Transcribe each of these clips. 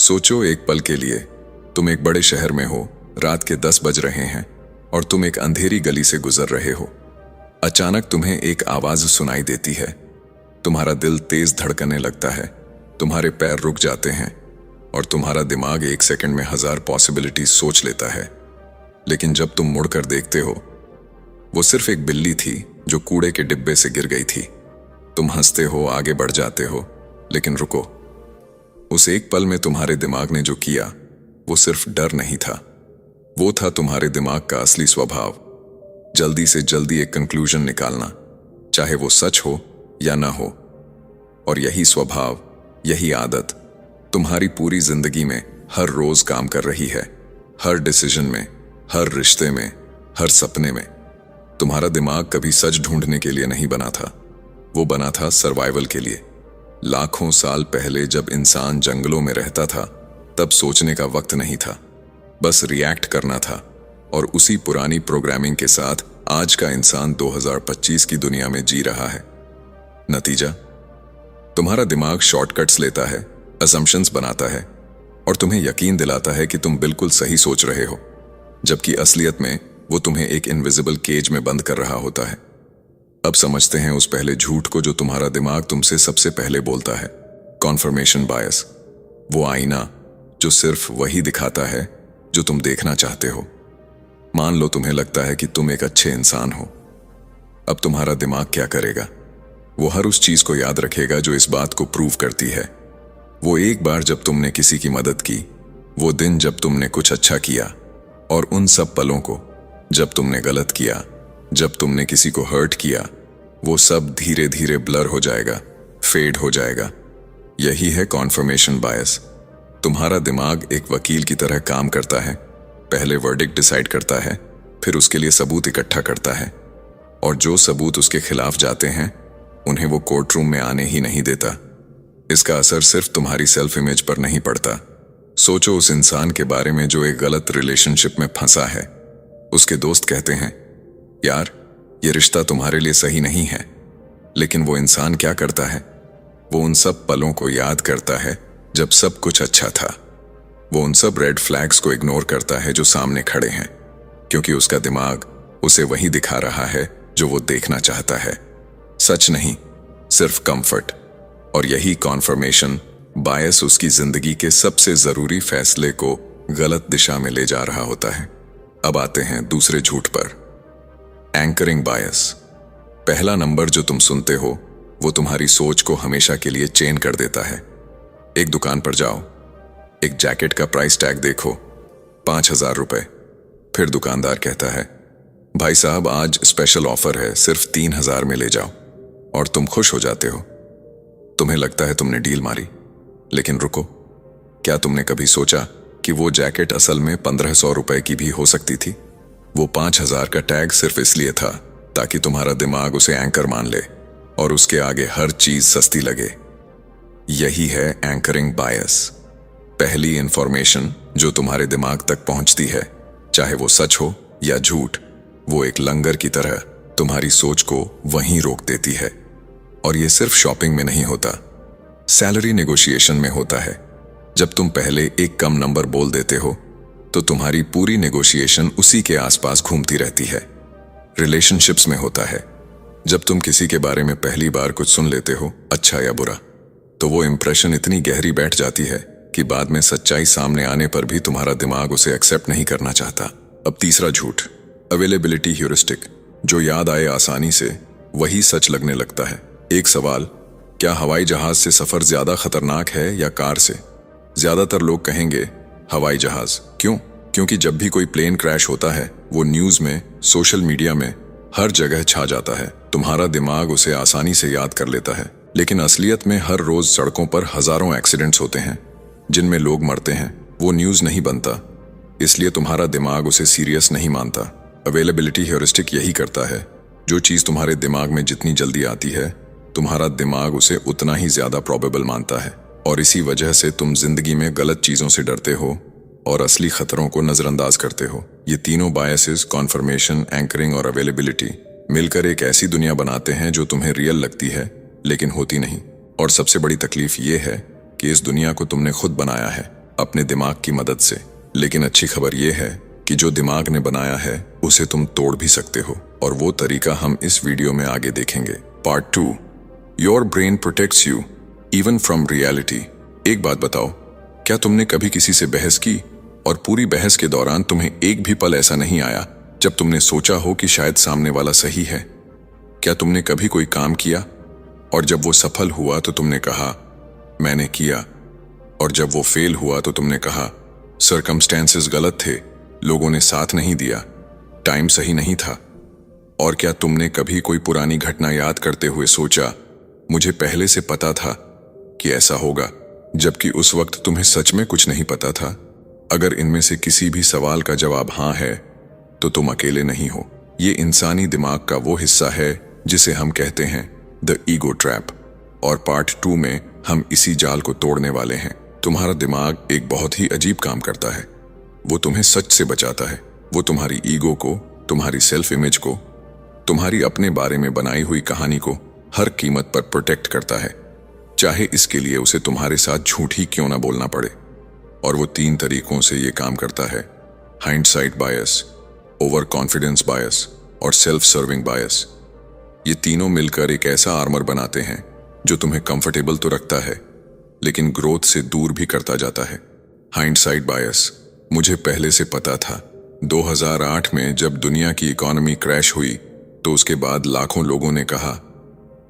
सोचो एक पल के लिए, तुम एक बड़े शहर में हो, रात के 10 बज रहे हैं और तुम एक अंधेरी गली से गुजर रहे हो। अचानक तुम्हें एक आवाज सुनाई देती है। तुम्हारा दिल तेज धड़कने लगता है, तुम्हारे पैर रुक जाते हैं और तुम्हारा दिमाग एक सेकंड में 1000 पॉसिबिलिटीज सोच लेता है। लेकिन जब तुम मुड़कर देखते हो, वो सिर्फ एक बिल्ली थी जो कूड़े के डिब्बे से गिर गई थी। तुम हंसते हो, आगे बढ़ जाते हो, लेकिन रुको। उस एक पल में तुम्हारे दिमाग ने जो किया वो सिर्फ डर नहीं था, वो था तुम्हारे दिमाग का असली स्वभाव। जल्दी से जल्दी एक कंक्लूजन निकालना, चाहे वो सच हो या ना हो। और यही स्वभाव, यही आदत तुम्हारी पूरी जिंदगी में हर रोज काम कर रही है। हर डिसीजन में, हर रिश्ते में, हर सपने में। तुम्हारा दिमाग कभी सच ढूंढने के लिए नहीं बना था, वो बना था सर्वाइवल के लिए। लाखों साल पहले जब इंसान जंगलों में रहता था, तब सोचने का वक्त नहीं था, बस रिएक्ट करना था। और उसी पुरानी प्रोग्रामिंग के साथ आज का इंसान 2025 की दुनिया में जी रहा है। नतीजा, तुम्हारा दिमाग शॉर्टकट्स लेता है, असम्पशंस बनाता है और तुम्हें यकीन दिलाता है कि तुम बिल्कुल सही सोच रहे हो, जबकि असलियत में वो तुम्हें एक इनविजिबल केज में बंद कर रहा होता है। अब समझते हैं उस पहले झूठ को जो तुम्हारा दिमाग तुमसे सबसे पहले बोलता है। कॉन्फर्मेशन बायस, वो आईना जो सिर्फ वही दिखाता है जो तुम देखना चाहते हो। मान लो तुम्हें लगता है कि तुम एक अच्छे इंसान हो। अब तुम्हारा दिमाग क्या करेगा? वो हर उस चीज को याद रखेगा जो इस बात को प्रूव करती है। वो एक बार जब तुमने किसी की मदद की, वो दिन जब तुमने कुछ अच्छा किया, और उन सब पलों को जब तुमने गलत किया, जब तुमने किसी को हर्ट किया, वो सब धीरे धीरे ब्लर हो जाएगा, फेड हो जाएगा। यही है कॉन्फर्मेशन बायस। तुम्हारा दिमाग एक वकील की तरह काम करता है। पहले वर्डिक्ट डिसाइड करता है, फिर उसके लिए सबूत इकट्ठा करता है, और जो सबूत उसके खिलाफ जाते हैं उन्हें वो कोर्ट रूम में आने ही नहीं देता। इसका असर सिर्फ तुम्हारी सेल्फ इमेज पर नहीं पड़ता। सोचो उस इंसान के बारे में जो एक गलत रिलेशनशिप में फंसा है। उसके दोस्त कहते हैं, यार ये रिश्ता तुम्हारे लिए सही नहीं है, लेकिन वो इंसान क्या करता है? वो उन सब पलों को याद करता है जब सब कुछ अच्छा था। वो उन सब रेड फ्लैग्स को इग्नोर करता है जो सामने खड़े हैं, क्योंकि उसका दिमाग उसे वही दिखा रहा है जो वो देखना चाहता है। सच नहीं, सिर्फ कंफर्ट। और यही कॉन्फर्मेशन बायस उसकी जिंदगी के सबसे जरूरी फैसले को गलत दिशा में ले जा रहा होता है। अब आते हैं दूसरे झूठ पर, एंकरिंग बायस। पहला नंबर जो तुम सुनते हो वो तुम्हारी सोच को हमेशा के लिए चेन कर देता है। एक दुकान पर जाओ, एक जैकेट का प्राइस टैग देखो, 5000 रुपए। फिर दुकानदार कहता है, भाई साहब आज स्पेशल ऑफर है, सिर्फ 3000 में ले जाओ। और तुम खुश हो जाते हो। तुम्हें लगता है तुमने डील मारी। लेकिन रुको, क्या तुमने कभी सोचा कि वो जैकेट असल में 1500 रुपए की भी हो सकती थी? वो 5000 का टैग सिर्फ इसलिए था ताकि तुम्हारा दिमाग उसे एंकर मान ले और उसके आगे हर चीज सस्ती लगे। यही है एंकरिंग बायस। पहली इंफॉर्मेशन जो तुम्हारे दिमाग तक पहुंचती है, चाहे वो सच हो या झूठ, वो एक लंगर की तरह तुम्हारी सोच को वहीं रोक देती है। और ये सिर्फ शॉपिंग में नहीं होता, सैलरी नेगोशिएशन में होता है। जब तुम पहले एक कम नंबर बोल देते हो तो तुम्हारी पूरी नेगोशिएशन उसी के आसपास घूमती रहती है। रिलेशनशिप्स में होता है, जब तुम किसी के बारे में पहली बार कुछ सुन लेते हो, अच्छा या बुरा, तो वो इंप्रेशन इतनी गहरी बैठ जाती है कि बाद में सच्चाई सामने आने पर भी तुम्हारा दिमाग उसे एक्सेप्ट नहीं करना चाहता। अब तीसरा झूठ, अवेलेबिलिटी ह्यूरिस्टिक। जो याद आए आसानी से वही सच लगने लगता है। एक सवाल, क्या हवाई जहाज से सफर ज्यादा खतरनाक है या कार से? ज्यादातर लोग कहेंगे हवाई जहाज। क्यों? क्योंकि जब भी कोई प्लेन क्रैश होता है वो न्यूज में, सोशल मीडिया में, हर जगह छा जाता है। तुम्हारा दिमाग उसे आसानी से याद कर लेता है। लेकिन असलियत में हर रोज सड़कों पर हजारों एक्सीडेंट्स होते हैं जिनमें लोग मरते हैं। वो न्यूज नहीं बनता, इसलिए तुम्हारा दिमाग उसे सीरियस नहीं मानता। अवेलेबिलिटी ह्यूरिस्टिक यही करता है, जो चीज तुम्हारे दिमाग में जितनी जल्दी आती है, तुम्हारा दिमाग उसे उतना ही ज्यादा प्रोबेबल मानता है। और इसी वजह से तुम जिंदगी में गलत चीजों से डरते हो और असली खतरों को नजरअंदाज करते हो। ये तीनों बायसेस, कॉन्फर्मेशन, एंकरिंग और अवेलेबिलिटी, मिलकर एक ऐसी दुनिया बनाते हैं जो तुम्हें रियल लगती है लेकिन होती नहीं। और सबसे बड़ी तकलीफ ये है कि इस दुनिया को तुमने खुद बनाया है, अपने दिमाग की मदद से। लेकिन अच्छी खबर यह है कि जो दिमाग ने बनाया है उसे तुम तोड़ भी सकते हो, और वो तरीका हम इस वीडियो में आगे देखेंगे। Part 2, your brain protects you even from reality. एक बात बताओ, क्या तुमने कभी किसी से बहस की और पूरी बहस के दौरान तुम्हें एक भी पल ऐसा नहीं आया जब तुमने सोचा हो कि शायद सामने वाला सही है? क्या तुमने कभी कोई काम किया और जब वो सफल हुआ तो तुमने कहा मैंने किया, और जब वो फेल हुआ तो तुमने कहा सर्कमस्टेंसेस गलत थे, लोगों ने साथ नहीं दिया, टाइम सही नहीं था? और क्या तुमने कभी कोई पुरानी घटना याद करते हुए सोचा मुझे पहले से पता था कि ऐसा होगा, जबकि उस वक्त तुम्हें सच में कुछ नहीं पता था? अगर इनमें से किसी भी सवाल का जवाब हाँ है तो तुम अकेले नहीं हो। ये इंसानी दिमाग का वो हिस्सा है जिसे हम कहते हैं द ईगो ट्रैप, और पार्ट 2 में हम इसी जाल को तोड़ने वाले हैं। तुम्हारा दिमाग एक बहुत ही अजीब काम करता है। वो तुम्हें सच से बचाता है। वो तुम्हारी ईगो को, तुम्हारी सेल्फ इमेज को, तुम्हारी अपने बारे में बनाई हुई कहानी को हर कीमत पर प्रोटेक्ट करता है, चाहे इसके लिए उसे तुम्हारे साथ झूठ ही क्यों ना बोलना पड़े। और वो 3 तरीकों से ये काम करता है: हाइंडसाइट बायस, ओवर कॉन्फिडेंस बायस और सेल्फ सर्विंग बायस। ये तीनों मिलकर एक ऐसा आर्मर बनाते हैं जो तुम्हें कंफर्टेबल तो रखता है लेकिन ग्रोथ से दूर भी करता जाता है। हाइंडसाइट बायस, मुझे पहले से पता था। 2008 में जब दुनिया की इकोनॉमी क्रैश हुई तो उसके बाद लाखों लोगों ने कहा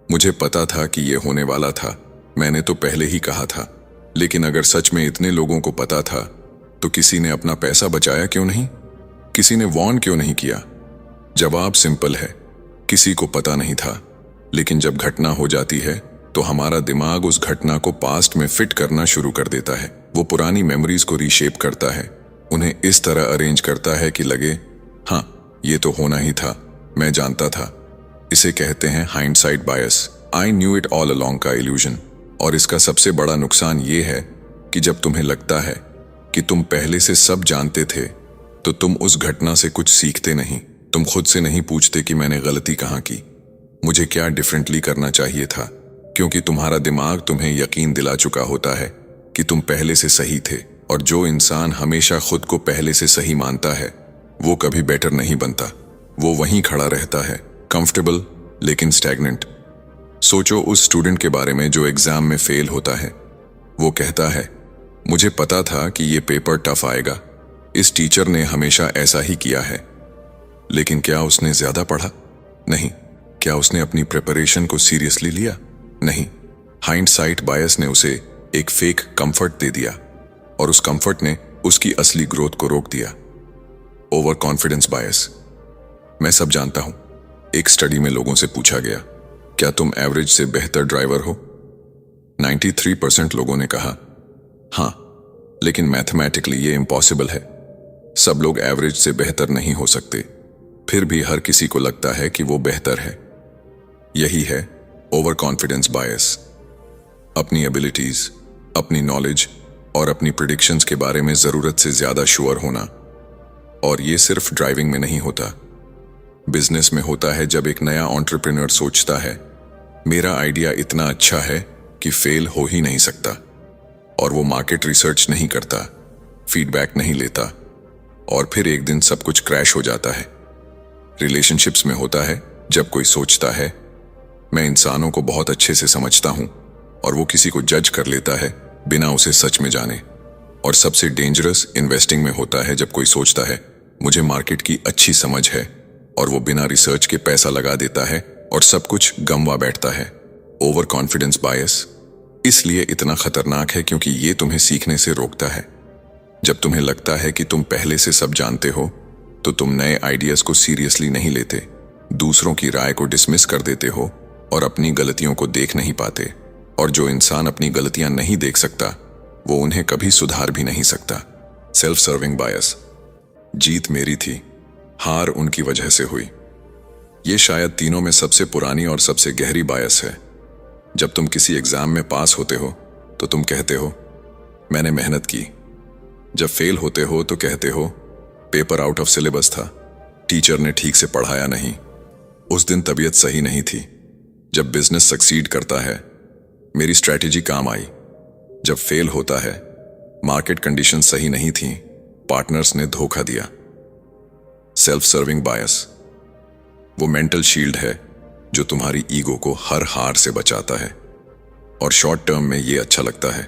मुझे पता था कि ये होने वाला था, मैंने तो पहले ही कहा था। लेकिन अगर सच में इतने लोगों को पता था तो किसी ने अपना पैसा बचाया क्यों नहीं? किसी ने वार्न क्यों नहीं किया? जवाब सिंपल है, किसी को पता नहीं था। लेकिन जब घटना हो जाती है तो हमारा दिमाग उस घटना को पास्ट में फिट करना शुरू कर देता है। वो पुरानी मेमोरीज को रीशेप करता है, उन्हें इस तरह अरेंज करता है कि लगे हाँ ये तो होना ही था, मैं जानता था। इसे कहते हैं hindsight bias, I knew it all along का इल्यूजन। और इसका सबसे बड़ा नुकसान ये है कि जब तुम्हें लगता है कि तुम पहले से सब जानते थे तो तुम उस घटना से कुछ सीखते नहीं। तुम खुद से नहीं पूछते कि मैंने गलती कहाँ की, मुझे क्या डिफरेंटली करना चाहिए था, क्योंकि तुम्हारा दिमाग तुम्हें यकीन दिला चुका होता है कि तुम पहले से सही थे। और जो इंसान हमेशा खुद को पहले से सही मानता है वो कभी बेटर नहीं बनता। वो वहीं खड़ा रहता है, कंफर्टेबल लेकिन स्टैग्नेंट। सोचो उस स्टूडेंट के बारे में जो एग्जाम में फेल होता है। वो कहता है मुझे पता था कि ये पेपर टफ आएगा, इस टीचर ने हमेशा ऐसा ही किया है। लेकिन क्या उसने ज्यादा पढ़ा? नहीं। क्या उसने अपनी प्रिपरेशन को सीरियसली लिया? नहीं। हाइंडसाइट बायस ने उसे एक फेक कंफर्ट दे दिया और उस कंफर्ट ने उसकी असली ग्रोथ को रोक दिया। ओवर कॉन्फिडेंस बायस, मैं सब जानता हूं। एक स्टडी में लोगों से पूछा गया क्या तुम एवरेज से बेहतर ड्राइवर हो? 93% लोगों ने कहा हाँ, लेकिन मैथमेटिकली ये इम्पॉसिबल है। सब लोग एवरेज से बेहतर नहीं हो सकते, फिर भी हर किसी को लगता है कि वो बेहतर है। यही है ओवर कॉन्फिडेंस बायस। अपनी एबिलिटीज, अपनी नॉलेज और अपनी प्रिडिक्शंस के बारे में जरूरत से ज्यादा श्योर होना। और ये सिर्फ ड्राइविंग में नहीं होता, बिजनेस में होता है। जब एक नया एंटरप्रेन्योर सोचता है मेरा आइडिया इतना अच्छा है कि फेल हो ही नहीं सकता, और वो मार्केट रिसर्च नहीं करता, फीडबैक नहीं लेता, और फिर एक दिन सब कुछ क्रैश हो जाता है। रिलेशनशिप्स में होता है जब कोई सोचता है मैं इंसानों को बहुत अच्छे से समझता हूं, और वो किसी को जज कर लेता है बिना उसे सच में जाने। और सबसे डेंजरस इन्वेस्टिंग में होता है जब कोई सोचता है मुझे मार्केट की अच्छी समझ है, और वो बिना रिसर्च के पैसा लगा देता है और सब कुछ गंवा बैठता है। ओवर कॉन्फिडेंस बायस इसलिए इतना खतरनाक है क्योंकि ये तुम्हें सीखने से रोकता है। जब तुम्हें लगता है कि तुम पहले से सब जानते हो तो तुम नए आइडियाज को सीरियसली नहीं लेते, दूसरों की राय को डिसमिस कर देते हो और अपनी गलतियों को देख नहीं पाते। और जो इंसान अपनी गलतियां नहीं देख सकता वो उन्हें कभी सुधार भी नहीं सकता। सेल्फ सर्विंग बायस, जीत मेरी थी, हार उनकी वजह से हुई। ये शायद तीनों में सबसे पुरानी और सबसे गहरी बायस है। जब तुम किसी एग्जाम में पास होते हो तो तुम कहते हो मैंने मेहनत की। जब फेल होते हो तो कहते हो पेपर आउट ऑफ सिलेबस था, टीचर ने ठीक से पढ़ाया नहीं, उस दिन तबीयत सही नहीं थी। जब बिजनेस सक्सीड करता है मेरी स्ट्रैटेजी काम आई। जब फेल होता है मार्केट कंडीशन सही नहीं थी, पार्टनर्स ने धोखा दिया। सेल्फ सर्विंग बायस वो मेंटल शील्ड है जो तुम्हारी ईगो को हर हार से बचाता है। और शॉर्ट टर्म में ये अच्छा लगता है,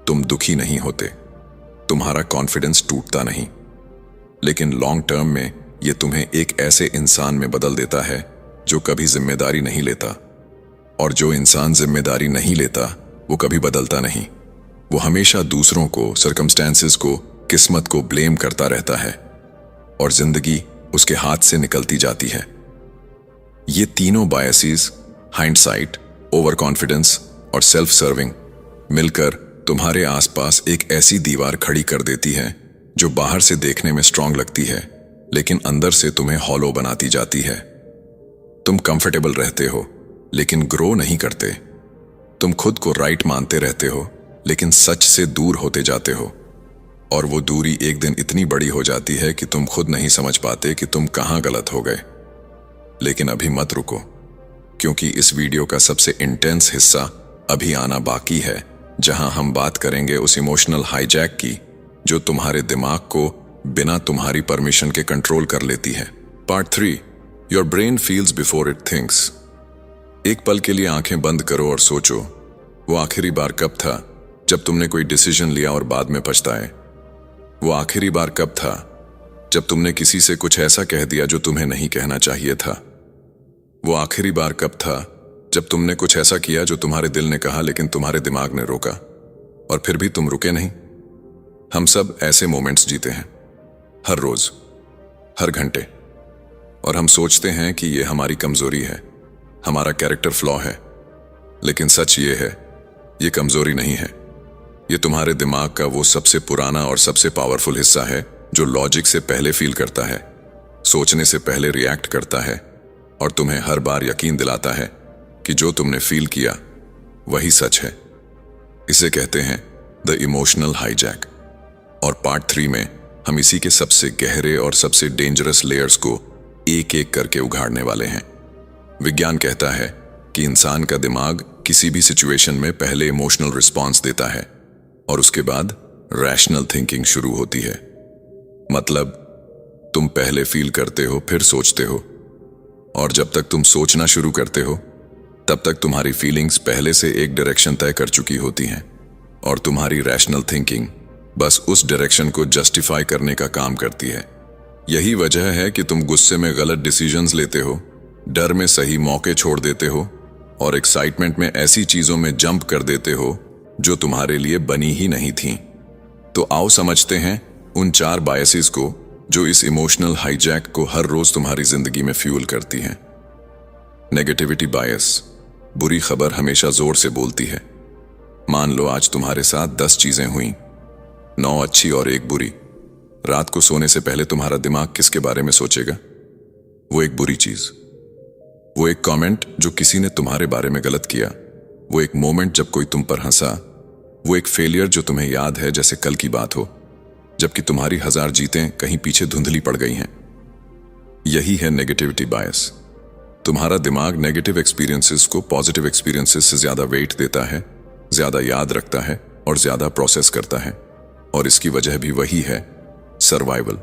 तुम दुखी नहीं होते, तुम्हारा कॉन्फिडेंस टूटता नहीं। लेकिन लॉन्ग टर्म में ये तुम्हें एक ऐसे इंसान में बदल देता है जो कभी जिम्मेदारी नहीं लेता। और जो इंसान जिम्मेदारी नहीं लेता वो कभी बदलता नहीं। वो हमेशा दूसरों को, सर्कमस्टेंसेस को, किस्मत को ब्लेम करता रहता है और जिंदगी उसके हाथ से निकलती जाती है। ये तीनों बायसेस, हाइंडसाइट, ओवर कॉन्फिडेंस और सेल्फ सर्विंग, मिलकर तुम्हारे आसपास एक ऐसी दीवार खड़ी कर देती है जो बाहर से देखने में स्ट्रांग लगती है लेकिन अंदर से तुम्हें हॉलो बनाती जाती है। तुम कंफर्टेबल रहते हो लेकिन ग्रो नहीं करते। तुम खुद को राइट मानते रहते हो लेकिन सच से दूर होते जाते हो। और वो दूरी एक दिन इतनी बड़ी हो जाती है कि तुम खुद नहीं समझ पाते कि तुम कहां गलत हो गए। लेकिन अभी मत रुको, क्योंकि इस वीडियो का सबसे इंटेंस हिस्सा अभी आना बाकी है, जहां हम बात करेंगे उस इमोशनल हाईजैक की जो तुम्हारे दिमाग को बिना तुम्हारी परमिशन के कंट्रोल कर लेती है। Part 3, your brain feels before it thinks. एक पल के लिए आंखें बंद करो और सोचो, वो आखिरी बार कब था जब तुमने कोई डिसीजन लिया और बाद में पछताए? वो आखिरी बार कब था जब तुमने किसी से कुछ ऐसा कह दिया जो तुम्हें नहीं कहना चाहिए था? वो आखिरी बार कब था जब तुमने कुछ ऐसा किया जो तुम्हारे दिल ने कहा लेकिन तुम्हारे दिमाग ने रोका, और फिर भी तुम रुके नहीं? हम सब ऐसे मोमेंट्स जीते हैं, हर रोज, हर घंटे। और हम सोचते हैं कि ये हमारी कमजोरी है, हमारा कैरेक्टर फ्लॉ है। लेकिन सच ये है, ये कमजोरी नहीं है। ये तुम्हारे दिमाग का वो सबसे पुराना और सबसे पावरफुल हिस्सा है जो लॉजिक से पहले फील करता है, सोचने से पहले रिएक्ट करता है और तुम्हें हर बार यकीन दिलाता है कि जो तुमने फील किया वही सच है। इसे कहते हैं द इमोशनल हाईजैक। और पार्ट 3 में हम इसी के सबसे गहरे और सबसे डेंजरस लेयर्स को एक एक करके उघाड़ने वाले हैं। विज्ञान कहता है कि इंसान का दिमाग किसी भी सिचुएशन में पहले इमोशनल रिस्पॉन्स देता है और उसके बाद रैशनल थिंकिंग शुरू होती है। मतलब तुम पहले फील करते हो, फिर सोचते हो, और जब तक तुम सोचना शुरू करते हो तब तक तुम्हारी फीलिंग्स पहले से एक डायरेक्शन तय कर चुकी होती हैं और तुम्हारी रैशनल थिंकिंग बस उस डायरेक्शन को जस्टिफाई करने का काम करती है। यही वजह है कि तुम गुस्से में गलत डिसीजंस लेते हो, डर में सही मौके छोड़ देते हो और एक्साइटमेंट में ऐसी चीजों में जंप कर देते हो जो तुम्हारे लिए बनी ही नहीं थी। तो आओ समझते हैं उन 4 बायसेस को जो इस इमोशनल हाईजैक को हर रोज तुम्हारी जिंदगी में फ्यूल करती हैं। नेगेटिविटी बायस, बुरी खबर हमेशा जोर से बोलती है। मान लो आज तुम्हारे साथ 10 चीजें हुई, 9 अच्छी और 1 बुरी। रात को सोने से पहले तुम्हारा दिमाग किसके बारे में सोचेगा? वो एक बुरी चीज, वो एक कमेंट जो किसी ने तुम्हारे बारे में गलत किया, वो एक मोमेंट जब कोई तुम पर हंसा, वो एक फेलियर जो तुम्हें याद है जैसे कल की बात हो, जबकि तुम्हारी 1000 जीतें कहीं पीछे धुंधली पड़ गई हैं। यही है नेगेटिविटी बायस। तुम्हारा दिमाग नेगेटिव एक्सपीरियंसेस को पॉजिटिव एक्सपीरियंसेस से ज्यादा वेट देता है, ज्यादा याद रखता है और ज्यादा प्रोसेस करता है। और इसकी वजह भी वही है, सर्वाइवल।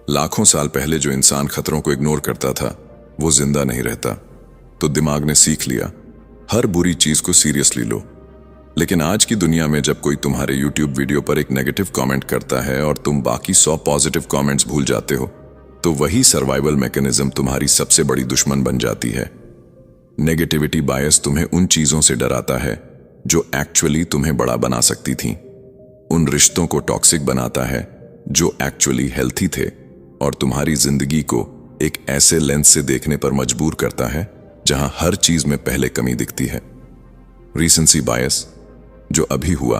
लाखों साल पहले जो इंसान खतरों को इग्नोर करता था वो जिंदा नहीं रहता, तो दिमाग ने सीख लिया हर बुरी चीज को सीरियसली लो। लेकिन आज की दुनिया में जब कोई तुम्हारे YouTube वीडियो पर एक नेगेटिव कमेंट करता है और तुम बाकी 100 पॉजिटिव कमेंट्स भूल जाते हो, तो वही सर्वाइवल मैकेनिज्म तुम्हारी सबसे बड़ी दुश्मन बन जाती है। नेगेटिविटी बायस तुम्हें उन चीजों से डराता है जो एक्चुअली तुम्हें बड़ा बना सकती थी, उन रिश्तों को टॉक्सिक बनाता है जो एक्चुअली हेल्थी थे, और तुम्हारी जिंदगी को एक ऐसे लेंस से देखने पर मजबूर करता है जहां हर चीज में पहले कमी दिखती है। रीसेंसी बायस, जो अभी हुआ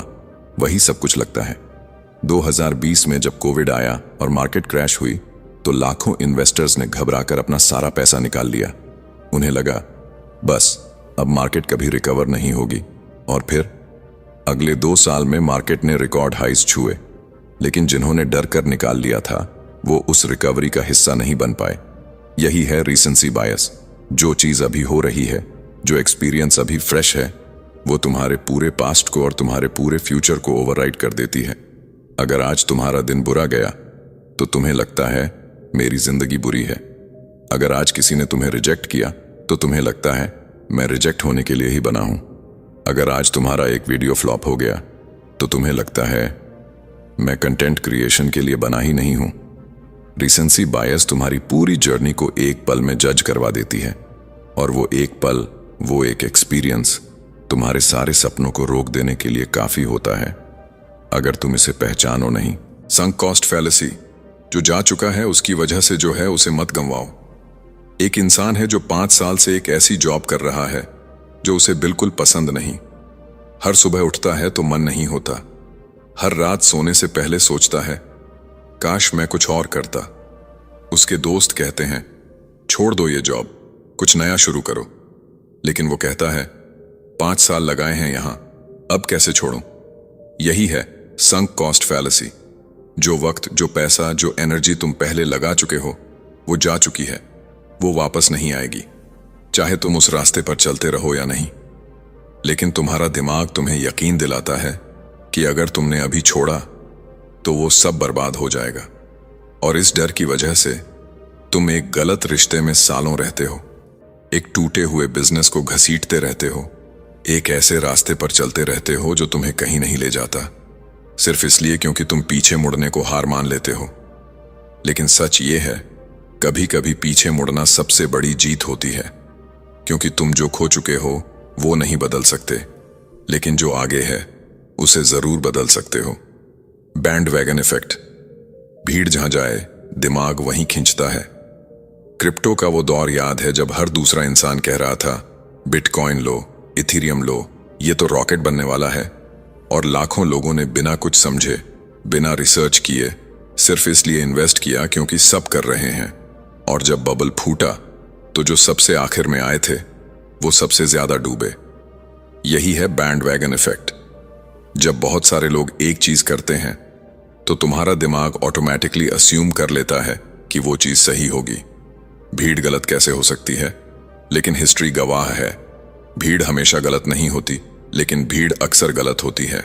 वही सब कुछ लगता है। 2020 में जब कोविड आया और मार्केट क्रैश हुई तो लाखों इन्वेस्टर्स ने घबराकर अपना सारा पैसा निकाल लिया। उन्हें लगा बस अब मार्केट कभी रिकवर नहीं होगी, और फिर अगले 2 साल में मार्केट ने रिकॉर्ड हाइज छुए। लेकिन जिन्होंने डर कर निकाल लिया था वो उस रिकवरी का हिस्सा नहीं बन पाए। यही है रीसेंसी बायस। जो चीज अभी हो रही है, जो एक्सपीरियंस अभी फ्रेश है, वो तुम्हारे पूरे पास्ट को और तुम्हारे पूरे फ्यूचर को ओवरराइड कर देती है। अगर आज तुम्हारा दिन बुरा गया तो तुम्हें लगता है मेरी जिंदगी बुरी है। अगर आज किसी ने तुम्हें रिजेक्ट किया तो तुम्हें लगता है मैं रिजेक्ट होने के लिए ही बना हूं। अगर आज तुम्हारा एक वीडियो फ्लॉप हो गया तो तुम्हें लगता है मैं कंटेंट क्रिएशन के लिए बना ही नहीं हूं। रिसेंसी बायस तुम्हारी पूरी जर्नी को एक पल में जज करवा देती है, और वो एक पल, वो एक एक्सपीरियंस तुम्हारे सारे सपनों को रोक देने के लिए काफी होता है, अगर तुम इसे पहचानो नहीं। संक कॉस्ट फैलेसी, जो जा चुका है उसकी वजह से जो है उसे मत गंवाओ। एक इंसान है जो 5 साल से एक ऐसी जॉब कर रहा है जो उसे बिल्कुल पसंद नहीं। हर सुबह उठता है तो मन नहीं होता। हर रात सोने से पहले सोचता है काश मैं कुछ और करता। उसके दोस्त कहते हैं छोड़ दो ये जॉब, कुछ नया शुरू करो, लेकिन वो कहता है 5 साल लगाए हैं यहां, अब कैसे छोड़ूं। यही है संक कॉस्ट फैलेसी। जो वक्त, जो पैसा, जो एनर्जी तुम पहले लगा चुके हो वो जा चुकी है, वो वापस नहीं आएगी, चाहे तुम उस रास्ते पर चलते रहो या नहीं। लेकिन तुम्हारा दिमाग तुम्हें यकीन दिलाता है कि अगर तुमने अभी छोड़ा तो वो सब बर्बाद हो जाएगा, और इस डर की वजह से तुम एक गलत रिश्ते में सालों रहते हो, एक टूटे हुए बिजनेस को घसीटते रहते हो, एक ऐसे रास्ते पर चलते रहते हो जो तुम्हें कहीं नहीं ले जाता, सिर्फ इसलिए क्योंकि तुम पीछे मुड़ने को हार मान लेते हो। लेकिन सच ये है, कभी कभी पीछे मुड़ना सबसे बड़ी जीत होती है, क्योंकि तुम जो खो चुके हो वो नहीं बदल सकते, लेकिन जो आगे है उसे जरूर बदल सकते हो। बैंड वैगन इफेक्ट, भीड़ जहां जाए दिमाग वहीं खींचता है। क्रिप्टो का वो दौर याद है जब हर दूसरा इंसान कह रहा था बिटकॉइन लो, इथीरियम लो, ये तो रॉकेट बनने वाला है, और लाखों लोगों ने बिना कुछ समझे, बिना रिसर्च किए, सिर्फ इसलिए इन्वेस्ट किया क्योंकि सब कर रहे हैं। और जब बबल फूटा तो जो सबसे आखिर में आए थे वो सबसे ज्यादा डूबे। यही है बैंड वैगन इफेक्ट। जब बहुत सारे लोग एक चीज करते हैं तो तुम्हारा दिमाग ऑटोमेटिकली अस्यूम कर लेता है कि वो चीज सही होगी। भीड़ गलत कैसे हो सकती है, लेकिन हिस्ट्री गवाह है भीड़ हमेशा गलत नहीं होती, लेकिन भीड़ अक्सर गलत होती है।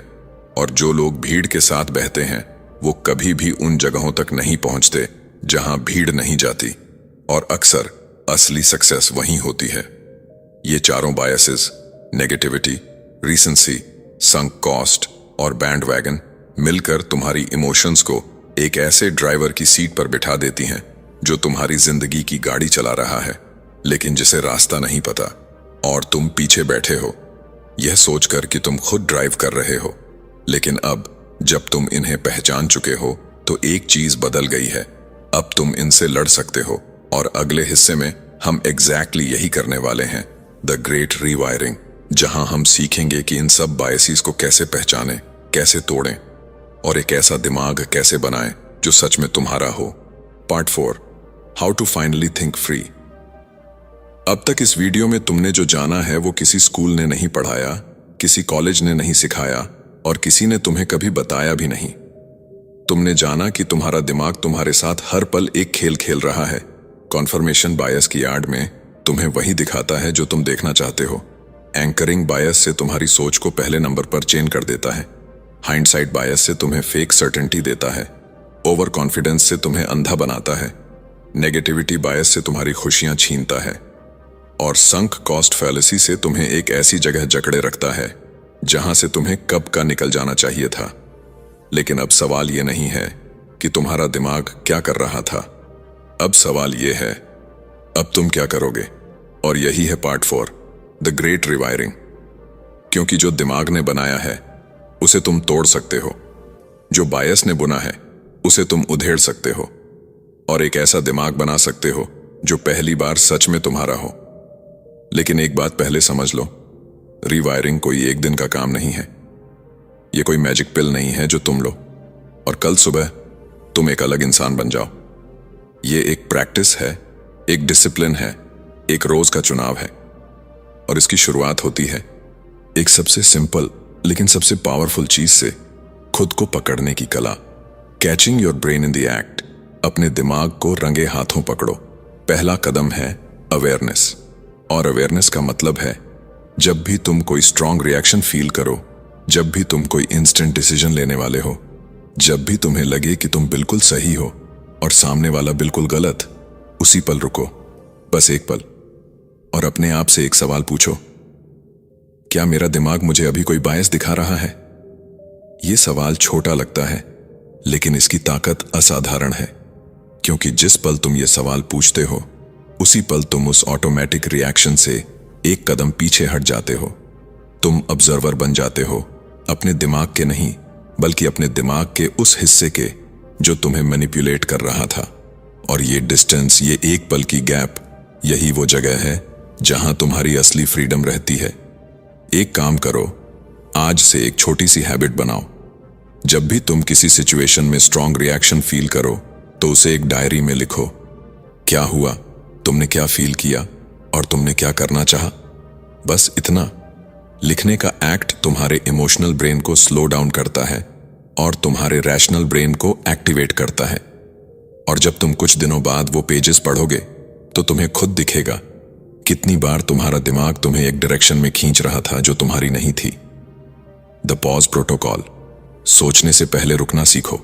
और जो लोग भीड़ के साथ बहते हैं वो कभी भी उन जगहों तक नहीं पहुंचते जहां भीड़ नहीं जाती, और अक्सर असली सक्सेस वहीं होती है। ये चारों बायसेस, नेगेटिविटी, रीसेंसी, संक कॉस्ट और बैंड वैगन मिलकर तुम्हारी इमोशंस को एक ऐसे ड्राइवर की सीट पर बिठा देती हैं जो तुम्हारी जिंदगी की गाड़ी चला रहा है, लेकिन जिसे रास्ता नहीं पता, और तुम पीछे बैठे हो यह सोचकर कि तुम खुद ड्राइव कर रहे हो। लेकिन अब जब तुम इन्हें पहचान चुके हो तो एक चीज बदल गई है, अब तुम इनसे लड़ सकते हो। और अगले हिस्से में हम एग्जैक्टली यही करने वाले हैं, द ग्रेट रीवायरिंग, जहां हम सीखेंगे कि इन सब बायसेस को कैसे पहचानें, कैसे तोड़ें, और एक ऐसा दिमाग कैसे बनाएं जो सच में तुम्हारा हो। Part 4, how to finally think free. अब तक इस वीडियो में तुमने जो जाना है वो किसी स्कूल ने नहीं पढ़ाया, किसी कॉलेज ने नहीं सिखाया, और किसी ने तुम्हें कभी बताया भी नहीं। तुमने जाना कि तुम्हारा दिमाग तुम्हारे साथ हर पल एक खेल खेल रहा है। कॉन्फर्मेशन बायस की आड़ में तुम्हें वही दिखाता है जो तुम देखना चाहते हो। एंकरिंग बायस से तुम्हारी सोच को पहले नंबर पर चेन कर देता है। हाइंडसाइट बायस से तुम्हें फेक सर्टेनिटी देता है। ओवर कॉन्फिडेंस से तुम्हें अंधा बनाता है। नेगेटिविटी बायस से तुम्हारी खुशियां छीनता है। और संक कॉस्ट फैलेसी से तुम्हें एक ऐसी जगह जकड़े रखता है जहां से तुम्हें कब का निकल जाना चाहिए था। लेकिन अब सवाल यह नहीं है कि तुम्हारा दिमाग क्या कर रहा था, अब सवाल यह है अब तुम क्या करोगे। और यही है पार्ट 4, द ग्रेट रिवायरिंग। क्योंकि जो दिमाग ने बनाया है उसे तुम तोड़ सकते हो, जो बायस ने बुना है उसे तुम उधेड़ सकते हो, और एक ऐसा दिमाग बना सकते हो जो पहली बार सच में तुम्हारा हो। लेकिन एक बात पहले समझ लो, रीवायरिंग कोई एक दिन का काम नहीं है। यह कोई मैजिक पिल नहीं है जो तुम लो और कल सुबह तुम एक अलग इंसान बन जाओ। ये एक प्रैक्टिस है, एक डिसिप्लिन है, एक रोज का चुनाव है। और इसकी शुरुआत होती है एक सबसे सिंपल लेकिन सबसे पावरफुल चीज से, खुद को पकड़ने की कला। Catching your brain in the act. अपने दिमाग को रंगे हाथों पकड़ो। पहला कदम है अवेयरनेस, और अवेयरनेस का मतलब है जब भी तुम कोई स्ट्रांग रिएक्शन फील करो, जब भी तुम कोई इंस्टेंट डिसीजन लेने वाले हो, जब भी तुम्हें लगे कि तुम बिल्कुल सही हो और सामने वाला बिल्कुल गलत, उसी पल रुको, बस एक पल, और अपने आप से एक सवाल पूछो, क्या मेरा दिमाग मुझे अभी कोई बायस दिखा रहा है? यह सवाल छोटा लगता है, लेकिन इसकी ताकत असाधारण है, क्योंकि जिस पल तुम ये सवाल पूछते हो, उसी पल तुम उस ऑटोमेटिक रिएक्शन से एक कदम पीछे हट जाते हो। तुम ऑब्जर्वर बन जाते हो, अपने दिमाग के नहीं, बल्कि अपने दिमाग के उस हिस्से के जो तुम्हें मैनिपुलेट कर रहा था। और ये डिस्टेंस, ये एक पल की गैप, यही वो जगह है जहां तुम्हारी असली फ्रीडम रहती है। एक काम करो, आज से एक छोटी सी हैबिट बनाओ। जब भी तुम किसी सिचुएशन में स्ट्रांग रिएक्शन फील करो, तो उसे एक डायरी में लिखो। क्या हुआ, तुमने क्या फील किया और तुमने क्या करना चाहा, बस इतना। लिखने का एक्ट तुम्हारे इमोशनल ब्रेन को स्लो डाउन करता है और तुम्हारे रैशनल ब्रेन को एक्टिवेट करता है। और जब तुम कुछ दिनों बाद वो पेजेस पढ़ोगे, तो तुम्हें खुद दिखेगा कितनी बार तुम्हारा दिमाग तुम्हें एक डायरेक्शन में खींच रहा था जो तुम्हारी नहीं थी। द पॉज प्रोटोकॉल, सोचने से पहले रुकना सीखो।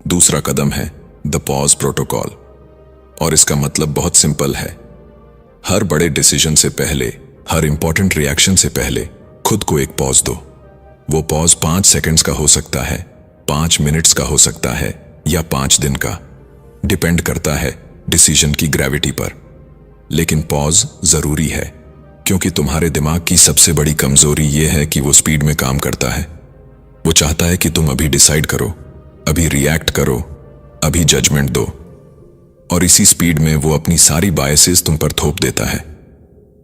दूसरा कदम है द पॉज प्रोटोकॉल, और इसका मतलब बहुत सिंपल है। हर बड़े डिसीजन से पहले, हर इंपॉर्टेंट रिएक्शन से पहले खुद को एक पॉज दो। वो पॉज 5 सेकंड्स का हो सकता है, 5 मिनट्स का हो सकता है, या 5 दिन का, डिपेंड करता है डिसीजन की ग्रेविटी पर। लेकिन पॉज जरूरी है, क्योंकि तुम्हारे दिमाग की सबसे बड़ी कमजोरी यह है कि वो स्पीड में काम करता है। वो चाहता है कि तुम अभी डिसाइड करो, अभी रिएक्ट करो, अभी जजमेंट दो, और इसी स्पीड में वो अपनी सारी बायसेस तुम पर थोप देता है।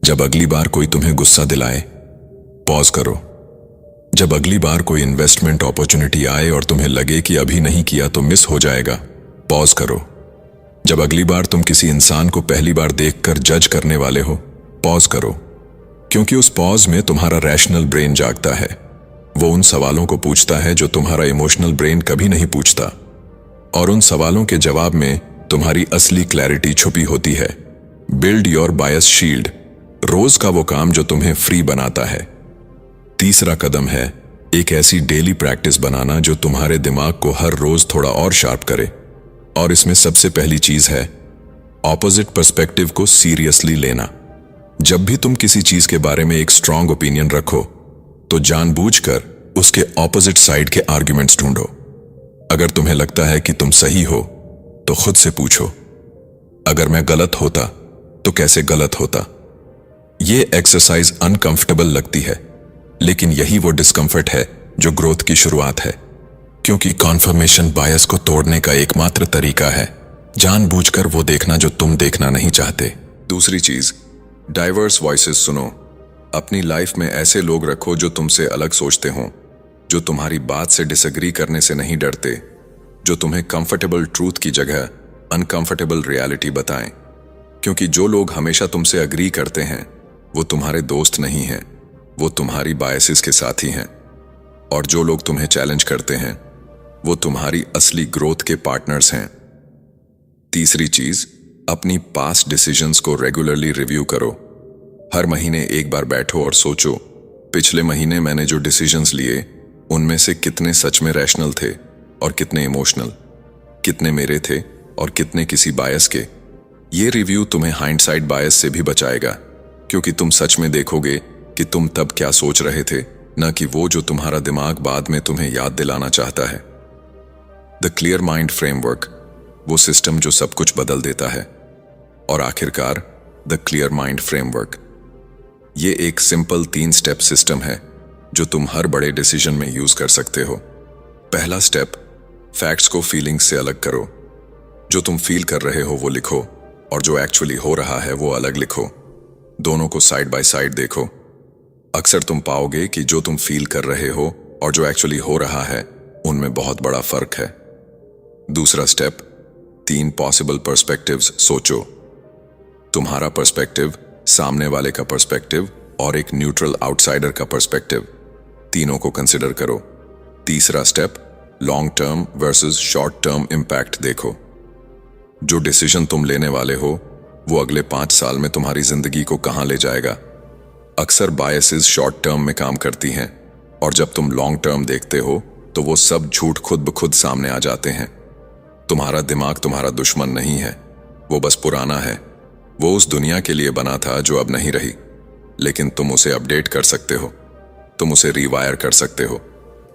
जब अगली बार कोई तुम्हें गुस्सा दिलाए, पॉज करो। जब अगली बार कोई इन्वेस्टमेंट अपॉर्चुनिटी आए और तुम्हें लगे कि अभी नहीं किया तो मिस हो जाएगा, पॉज करो। जब अगली बार तुम किसी इंसान को पहली बार देखकर जज करने वाले हो, पॉज करो, क्योंकि उस पॉज में तुम्हारा रैशनल ब्रेन जागता है। वो उन सवालों को पूछता है जो तुम्हारा इमोशनल ब्रेन कभी नहीं पूछता, और उन सवालों के जवाब में तुम्हारी असली क्लैरिटी छुपी होती है। बिल्ड योर बायस शील्ड, रोज का वो काम जो तुम्हें फ्री बनाता है। तीसरा कदम है एक ऐसी डेली प्रैक्टिस बनाना जो तुम्हारे दिमाग को हर रोज थोड़ा और शार्प करे। और इसमें सबसे पहली चीज है ऑपोजिट पर्सपेक्टिव को सीरियसली लेना। जब भी तुम किसी चीज के बारे में एक स्ट्रांग ओपिनियन रखो, तो जानबूझकर उसके ऑपोजिट साइड के आर्ग्यूमेंट्स ढूंढो। अगर तुम्हें लगता है कि तुम सही हो, तो खुद से पूछो, अगर मैं गलत होता तो कैसे गलत होता। ये एक्सरसाइज अनकंफर्टेबल लगती है, लेकिन यही वो डिस्कंफर्ट है जो ग्रोथ की शुरुआत है, क्योंकि कॉन्फर्मेशन बायस को तोड़ने का एकमात्र तरीका है जानबूझकर वो देखना जो तुम देखना नहीं चाहते। दूसरी चीज, डाइवर्स वॉइसेस सुनो। अपनी लाइफ में ऐसे लोग रखो जो तुमसे अलग सोचते हों, जो तुम्हारी बात से डिसएग्री करने से नहीं डरते, जो तुम्हें कंफर्टेबल ट्रूथ की जगह अनकंफर्टेबल रियलिटी बताएं। क्योंकि जो लोग हमेशा तुमसे अग्री करते हैं, वो तुम्हारे दोस्त नहीं हैं, वो तुम्हारी बायसेस के साथी हैं। और जो लोग तुम्हें चैलेंज करते हैं, वो तुम्हारी असली ग्रोथ के पार्टनर्स हैं। तीसरी चीज, अपनी पास्ट डिसीजंस को रेगुलरली रिव्यू करो। हर महीने एक बार बैठो और सोचो, पिछले महीने मैंने जो डिसीजंस लिए, उनमें से कितने सच में रैशनल थे और कितने इमोशनल, कितने मेरे थे और कितने किसी बायस के। ये रिव्यू तुम्हें हाइंडसाइट बायस से भी बचाएगा, क्योंकि तुम सच में देखोगे कि तुम तब क्या सोच रहे थे, न कि वो जो तुम्हारा दिमाग बाद में तुम्हें याद दिलाना चाहता है। द क्लियर माइंड फ्रेमवर्क, वो सिस्टम जो सब कुछ बदल देता है। और आखिरकार द क्लियर माइंड फ्रेमवर्क, ये एक सिंपल 3 स्टेप सिस्टम है जो तुम हर बड़े डिसीजन में यूज कर सकते हो। पहला स्टेप, फैक्ट्स को फीलिंग्स से अलग करो। जो तुम फील कर रहे हो वो लिखो, और जो एक्चुअली हो रहा है वो अलग लिखो। दोनों को साइड बाय साइड देखो। अक्सर तुम पाओगे कि जो तुम फील कर रहे हो और जो एक्चुअली हो रहा है, उनमें बहुत बड़ा फर्क है। दूसरा स्टेप, 3 पॉसिबल पर्सपेक्टिव्स सोचो। तुम्हारा पर्सपेक्टिव, सामने वाले का पर्सपेक्टिव और एक न्यूट्रल आउटसाइडर का पर्सपेक्टिव, तीनों को कंसिडर करो। तीसरा step, long term versus short term impact देखो। जो डिसीजन तुम लेने वाले हो, वो अगले 5 साल में तुम्हारी जिंदगी को कहां ले जाएगा। अक्सर बायसेस शॉर्ट टर्म में काम करती हैं और जब तुम लॉन्ग टर्म देखते हो तो वो सब झूठ खुद ब खुद सामने आ जाते हैं। तुम्हारा दिमाग तुम्हारा दुश्मन नहीं है, वो बस पुराना है। वो उस दुनिया के लिए बना था जो अब नहीं रही, लेकिन तुम उसे अपडेट कर सकते हो, तुम उसे रिवायर कर सकते हो।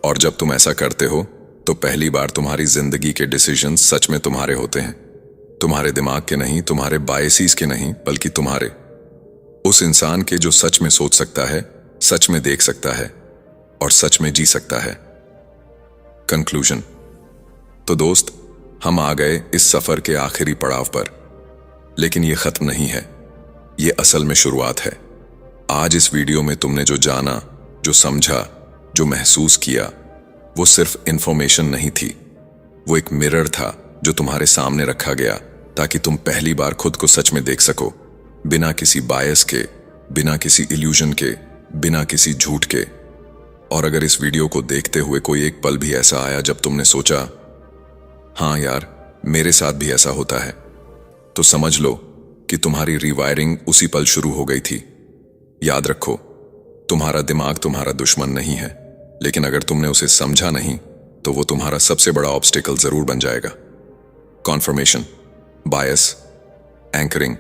और जब तुम ऐसा करते हो तो पहली बार तुम्हारी जिंदगी के डिसीजंस सच में तुम्हारे होते हैं। तुम्हारे दिमाग के नहीं, तुम्हारे बायसीज के नहीं, बल्कि तुम्हारे। उस इंसान के जो सच में सोच सकता है, सच में देख सकता है और सच में जी सकता है। कंक्लूजन। तो दोस्त, हम आ गए इस सफर के आखिरी पड़ाव पर, लेकिन ये खत्म नहीं है, ये असल में शुरुआत है। आज इस वीडियो में तुमने जो जाना, जो समझा, जो महसूस किया, वो सिर्फ इंफॉर्मेशन नहीं थी, वो एक मिरर था जो तुम्हारे सामने रखा गया ताकि तुम पहली बार खुद को सच में देख सको, बिना किसी बायस के, बिना किसी इल्यूजन के, बिना किसी झूठ के। और अगर इस वीडियो को देखते हुए कोई एक पल भी ऐसा आया जब तुमने सोचा, हाँ यार, मेरे साथ भी ऐसा होता है, तो समझ लो कि तुम्हारी रिवायरिंग उसी पल शुरू हो गई थी। याद रखो, तुम्हारा दिमाग तुम्हारा दुश्मन नहीं है, लेकिन अगर तुमने उसे समझा नहीं तो वो तुम्हारा सबसे बड़ा ऑब्स्टिकल जरूर बन जाएगा। Confirmation, bias, anchoring,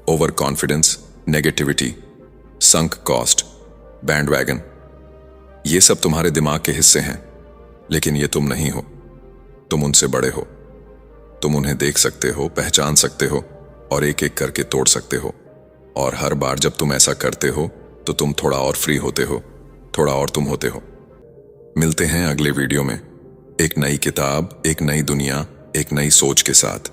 overconfidence, negativity, sunk cost, bandwagon, ये सब तुम्हारे दिमाग के हिस्से हैं, लेकिन ये तुम नहीं हो। तुम उनसे बड़े हो। तुम उन्हें देख सकते हो, पहचान सकते हो और एक एक करके तोड़ सकते हो। और हर बार जब तुम ऐसा करते हो तो तुम थोड़ा और फ्री होते हो, थोड़ा और तुम होते हो। मिलते हैं अगले वीडियो में, एक नई किताब, एक नई दुनिया, एक नई सोच के साथ।